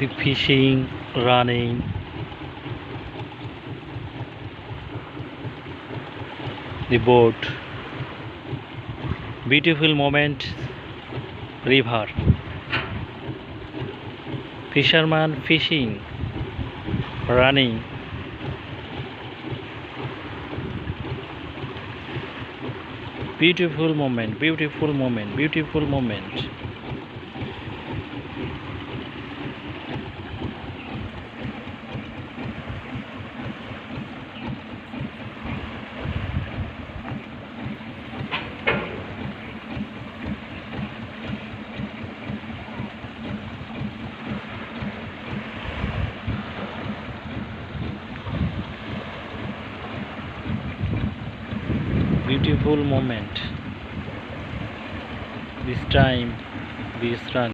the fishing, running, the boat, beautiful moment, river, fisherman fishing, running, beautiful moment, beautiful moment, beautiful moment. Beautiful moment. This time, this run.